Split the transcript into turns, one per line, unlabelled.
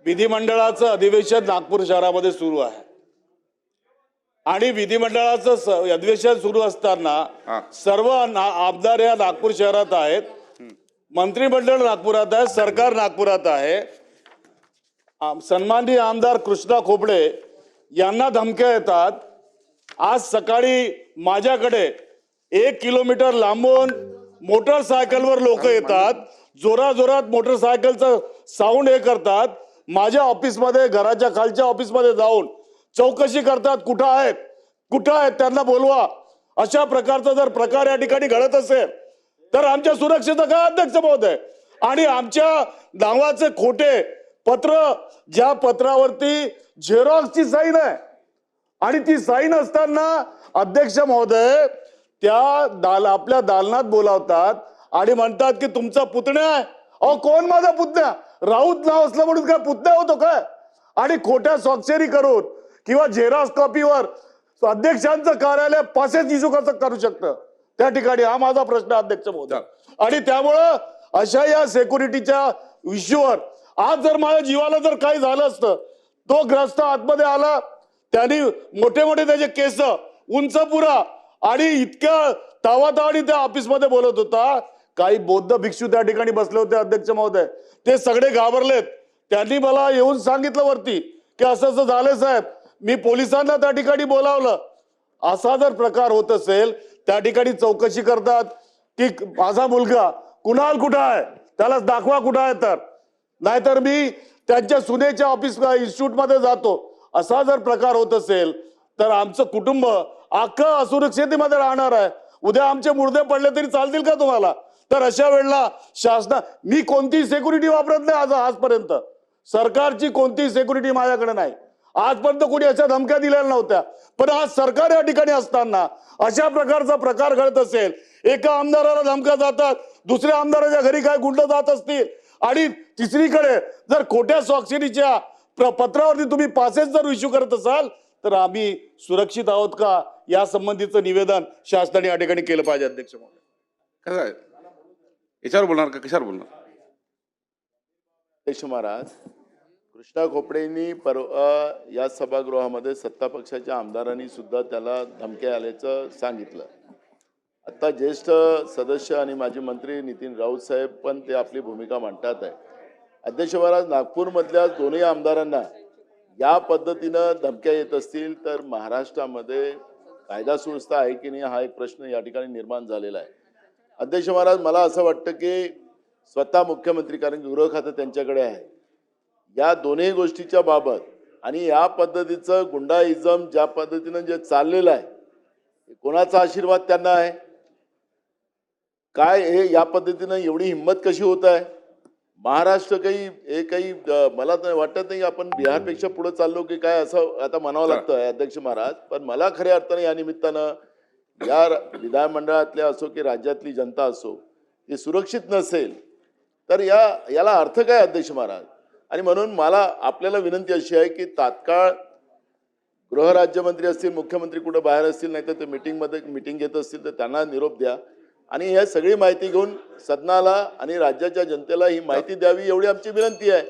विधिमंडळाचं अधिवेशन नागपूर शहरामध्ये सुरू आहे आणि विधिमंडळाचं अधिवेशन सुरू असताना सर्व आमदार या नागपूर शहरात आहेत, मंत्रिमंडळ नागपुरात आहे, सरकार नागपुरात आहे। सन्माननीय आमदार कृष्णा खोपडे यांना धमक्या येतात। आज सकाळी माझ्याकडे 1 किलोमीटर लांबून मोटरसायकलवर लोक येतात, जोराजोरात मोटरसायकलचं साऊंड हे करतात, माझ्या ऑफिसमध्ये घराच्या खालच्या ऑफिसमध्ये जाऊन चौकशी करतात, कुठं आहेत त्यांना बोलवा। अशा प्रकारचा जर प्रकार या ठिकाणी घडत असेल तर आमच्या सुरक्षेचा काय अध्यक्ष महोदय? आणि आमच्या नावाचे खोटे पत्र, ज्या पत्रावरती झेरॉक्सची साईन आहे आणि ती साईन असताना अध्यक्ष महोदय त्या आपल्या दालनात बोलावतात आणि म्हणतात की तुमचा पुतण्या आहे। अहो, कोण माझा पुतण्या? राऊत नाव असलं म्हणून काय पुतण्या होतो काय? आणि खोट्या स्वाक्षरी करून किंवा झेरॉक्स कॉपीवर अध्यक्षांचं कार्यालय पासेस इश्यू कसं करू शकतं त्या ठिकाणी? हा माझा प्रश्न अध्यक्ष महोदय। आणि त्यामुळं अशा या सिक्युरिटीच्या इश्यूवर आज जर माझ्या जीवाला जर काही झालं असतं, तो ग्रस्त आतमध्ये आला, त्यांनी मोठे मोठे त्याचे केस, उंच पुरा आणि इतक्या तावातावानी त्या ऑफिसमध्ये बोलत होता। काही बौद्ध भिक्षू त्या ठिकाणी बसले होते अध्यक्ष महोदय, ते सगळे घाबरलेत। त्यांनी मला येऊन सांगितलं वरती की असं असं झालं साहेब, मी पोलिसांना त्या ठिकाणी बोलावलं। असा जर प्रकार होत असेल त्या ठिकाणी चौकशी करतात की माझा मुलगा कुणाल कुठं आहे, त्याला दाखवा कुठं आहे, तर नाहीतर मी त्यांच्या सुनेच्या ऑफिस इन्स्टिट्यूटमध्ये जातो। असा जर प्रकार होत असेल तर आमचं कुटुंब अख्खं असुरक्षिततेमध्ये राहणार आहे। उद्या आमचे मुर्दे पडले तरी चालतील का तुम्हाला? तर अशा वेळेला मी कोणतीही सिक्युरिटी वापरत नाही आजपर्यंत, सरकारची कोणतीही सिक्युरिटी माझ्याकडे नाही। आजपर्यंत कोणी अशा धमक्या दिलेल्या नव्हत्या, पण आज सरकार या ठिकाणी असताना अशा प्रकारचा प्रकार घडत असेल, एका आमदाराला धमक्या जातात, दुसऱ्या आमदाराच्या घरी काय गुंड जात असतील, आणि तिसरीकडे जर खोट्या स्वाक्षरीच्या पत्रावरती तुम्ही पासेस जर इश्यू करत असाल तर आम्ही सुरक्षित आहोत का या संबंधीचं निवेदन शासनाने या ठिकाणी केलं पाहिजे अध्यक्ष महोदय।
कसं आहे, याच्यावर बोलणार का कशावर बोलणार?
अध्यक्ष महाराज, कृष्णा खोपडेंनी या सभागृहामध्ये सत्ता पक्षाच्या आमदारांनी सुद्धा त्याला धमक्या आल्याचं सांगितलं। आता ज्येष्ठ सदस्य आणि माजी मंत्री नितीन राऊत साहेब पण ते आपली भूमिका मांडतात आहे। अध्यक्ष महाराज, नागपूरमधल्या दोन्ही आमदारांना या पद्धतीनं धमक्या येत असतील तर महाराष्ट्रामध्ये कायदा सुव्यवस्था आहे की नाही हा एक प्रश्न या ठिकाणी निर्माण झालेला आहे। अध्यक्ष महाराज, मला असं वाटतं की स्वतः मुख्यमंत्री, कारण गृह खातं त्यांच्याकडे आहे, या दोन्ही गोष्टीच्या बाबत आणि या पद्धतीचं गुंडाइझम ज्या पद्धतीनं जे चाललेलं आहे, कोणाचा आशीर्वाद त्यांना आहे काय? हे या पद्धतीनं एवढी हिंमत कशी होत आहे? महाराष्ट्र काही मला तर वाटत नाही आपण बिहारपेक्षा पुढे चाललो की काय असं आता म्हणावं लागतं अध्यक्ष महाराज। पण मला खऱ्या अर्थाने या निमित्तानं या विधानमंडळातल्या असो की राज्यातली जनता असो ती सुरक्षित नसेल तर याला अर्थ काय अध्यक्ष महाराज? आणि म्हणून मला आपल्याला विनंती अशी आहे की तात्काळ गृहराज्यमंत्री असतील, मुख्यमंत्री कुठं बाहेर असतील, नाही तर ते मीटिंग घेत असतील तर त्यांना निरोप द्या आणि हे सगळी माहिती घेऊन सदनाला आणि राज्याच्या जनतेला ही माहिती द्यावी एवढी आमची विनंती आहे।